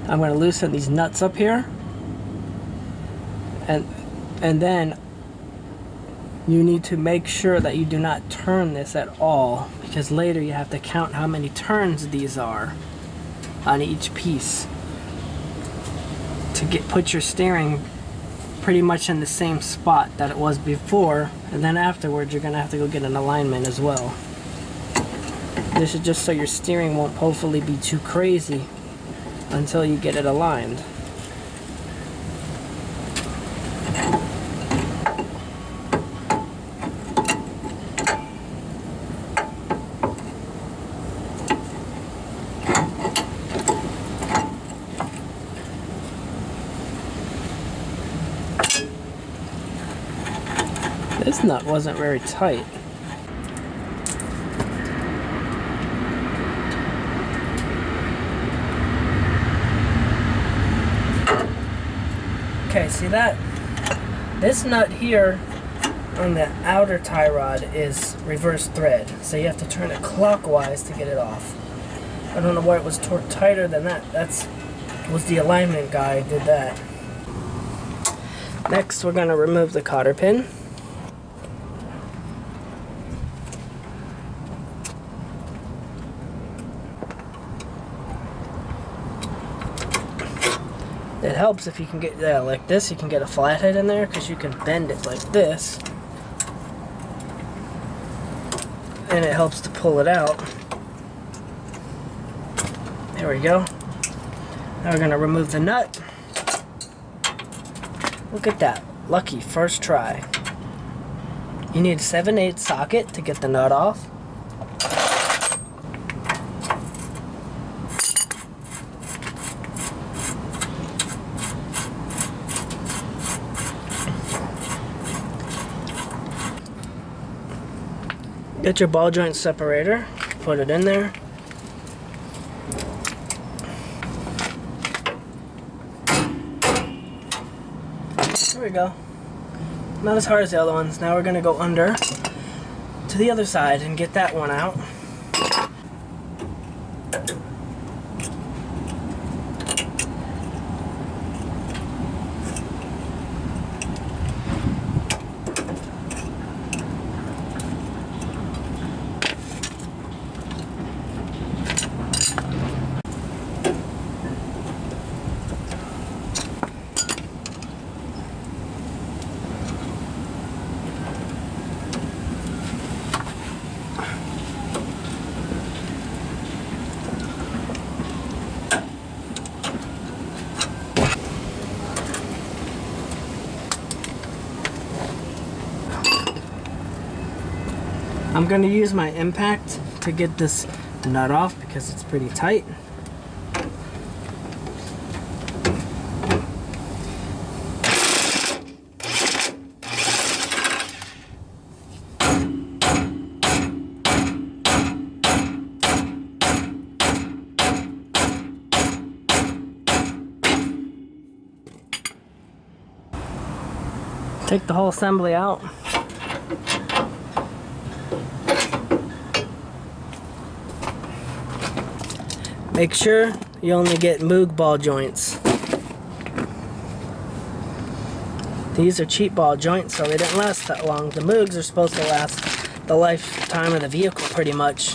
I'm going to loosen these nuts up here, and then you need to make sure that you do not turn this at all, because later you have to count how many turns these are on each piece to put your steering pretty much in the same spot that it was before, and then afterwards you're going to have to go get an alignment as well. This is just so your steering won't hopefully be too crazy until you get it aligned. This nut wasn't very tight. Okay, see that? This nut here on the outer tie rod is reverse thread, so you have to turn it clockwise to get it off. I don't know why it was torqued tighter than that. Was the alignment guy did that. Next, we're going to remove the cotter pin. It helps if you can get, like this, you can get a flathead in there, because you can bend it like this. And it helps to pull it out. There we go. Now we're going to remove the nut. Look at that. Lucky first try. You need a 7/8 socket to get the nut off. Get your ball joint separator, put it in there. There we go. Not as hard as the other ones. Now we're going to go under to the other side and get that one out. I'm going to use my impact to get this nut off because it's pretty tight. Take the whole assembly out. Make sure you only get Moog ball joints. These are cheap ball joints, so they didn't last that long. The Moogs are supposed to last the lifetime of the vehicle pretty much.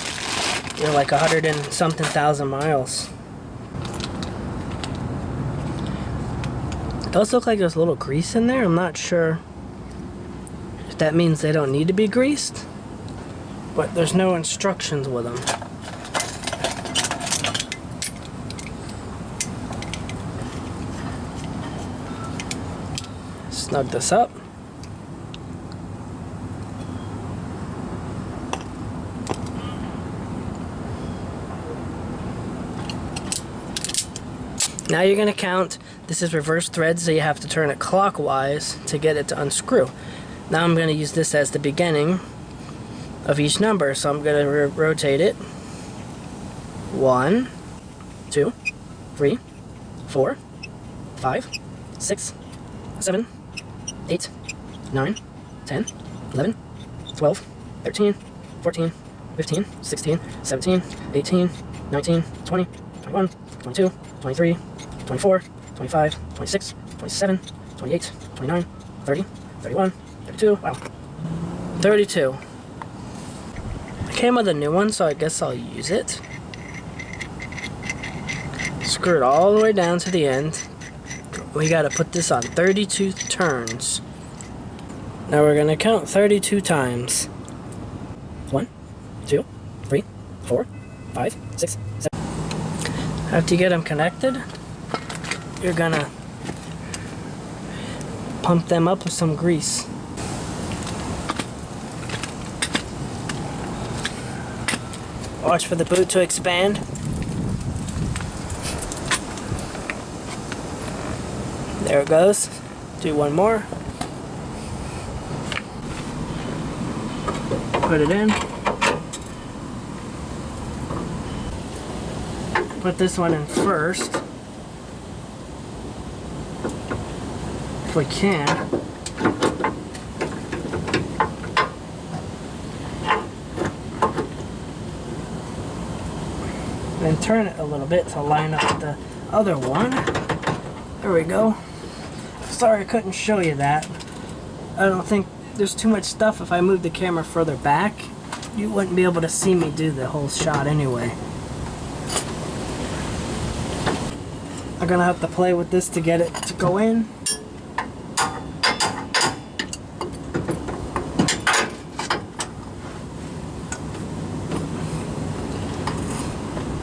You know, like 100 and something thousand miles. Those look like there's a little grease in there. I'm not sure if that means they don't need to be greased, but there's no instructions with them. Snug this up. Now you're going to count. This is reverse thread, so you have to turn it clockwise to get it to unscrew. Now I'm going to use this as the beginning of each number, so I'm going to rotate it. 1, 2, 3, 4, 5, 6, 7, 8, 9, 10, 11, 12, 13, 14, 15, 16, 17, 18, 19, 20, 21, 22, 23, 24, 25, 26, 27, 28, 29, 30, 31, 32, wow. 32. I came with a new one, so I guess I'll use it. Screw it all the way down to the end. We gotta put this on 32 turns. Now we're gonna count 32 times. 1, 2, 3, 4, 5, 6, 7. After you get them connected, you're gonna pump them up with some grease. Watch for the boot to expand. There it goes. Do one more. Put it in. Put this one in first. If we can. Then turn it a little bit to line up with the other one. There we go. Sorry I couldn't show you that. I don't think there's too much stuff. If I move the camera further back, you wouldn't be able to see me do the whole shot anyway. I'm gonna have to play with this to get it to go in.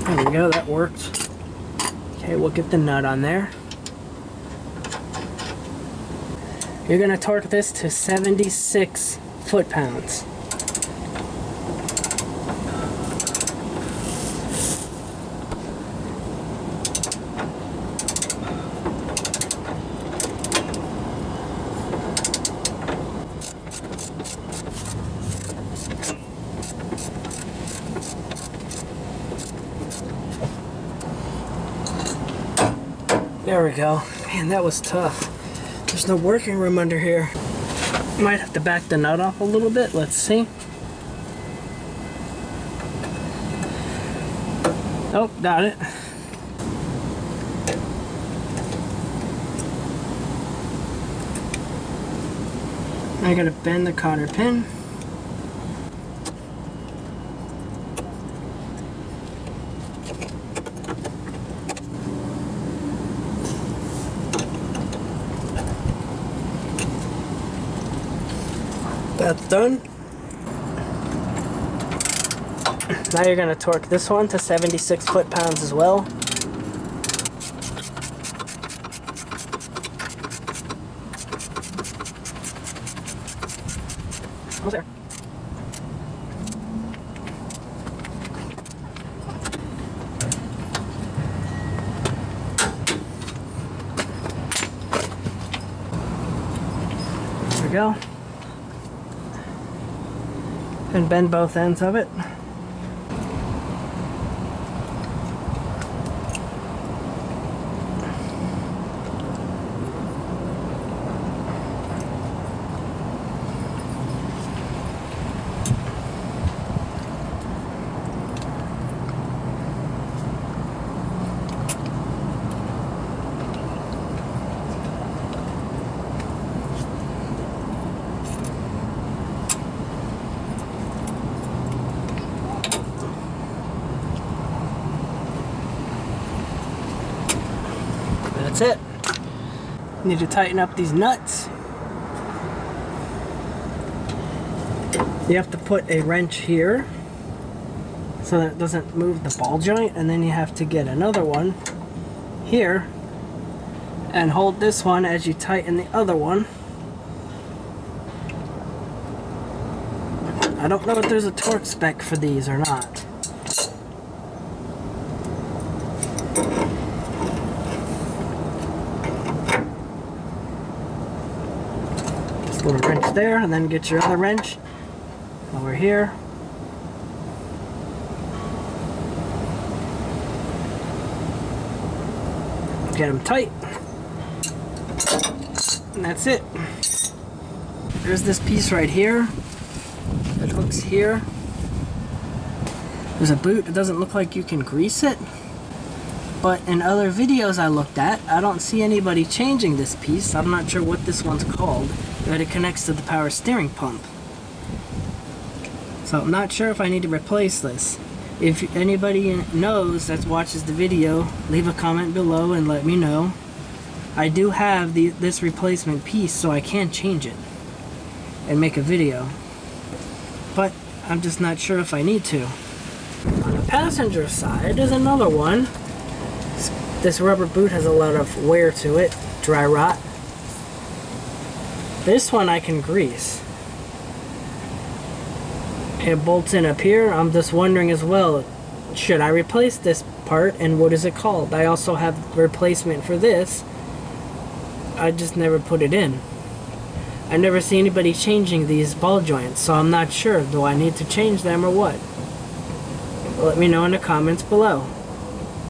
There we go, that worked. Okay, we'll get the nut on there. You're going to torque this to 76 foot-pounds. There we go. Man, that was tough. There's no working room under here. Might have to back the nut off a little bit. Let's see. Oh, got it. I gotta bend the cotter pin. That's done. Now you're going to torque this one to 76 foot-pounds as well. Almost there. There we go. And bend both ends of it. That's it. Need to tighten up these nuts. You have to put a wrench here so that it doesn't move the ball joint, and then you have to get another one here and hold this one as you tighten the other one. I don't know if there's a torque spec for these or not. Little wrench there, and then get your other wrench over here. Get them tight, and that's it. There's this piece right here that hooks here. There's a boot. It doesn't look like you can grease it. But in other videos I looked at, I don't see anybody changing this piece. I'm not sure what this one's called, but it connects to the power steering pump. So I'm not sure if I need to replace this. If anybody knows that watches the video, leave a comment below and let me know. I do have this replacement piece, so I can change it and make a video. But I'm just not sure if I need to. On the passenger side, there's another one. This rubber boot has a lot of wear to it, dry rot. This one I can grease. It bolts in up here. I'm just wondering as well, should I replace this part and what is it called? I also have replacement for this. I just never put it in. I never see anybody changing these ball joints, so I'm not sure. Do I need to change them or what? Let me know in the comments below.